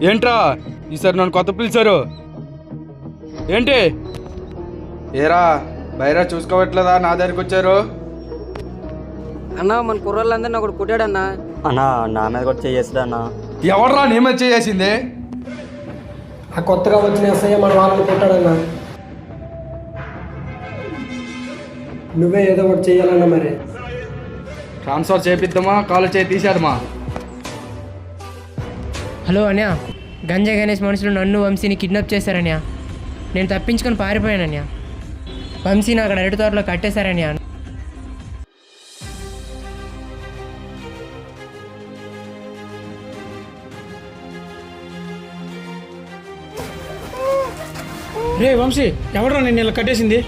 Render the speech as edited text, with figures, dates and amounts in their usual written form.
ఏంట్రా ఈసారి నన్ను కొత్త పిలిచారు ఏంటి? ఏరా బైరా చూసుకోవట్లేదా నా దగ్గరికి వచ్చారు? అన్నా మన కుర్రోళ్ళందరినీ ఒకటి కొట్టాడన్నా. అన్నా నా మీద కూడా చేసేది అన్న. ఎవడరా నీ మీద చేసింది? ఆ కొత్తగా వచ్చిన ఎస్ఐ మన వాళ్ళని కొట్టాడన్నా. నువ్వే ఏదో ఒకటి చెయ్యాలన్నా. మరి ట్రాన్స్ఫర్ చేపిద్దామా కాలు చేయి తీసేద్దామా? హలో అన్యా, గంజా గణేష్ మనుషులు నన్ను వంశీని కిడ్నాప్ చేశారన్యా. నేను తప్పించుకొని పారిపోయానన్యా. వంశీని అక్కడ అరటి తోటలో కట్టేశారన్యా. రే వంశీ, ఎవడరా నేను ఇలా కట్టేసింది?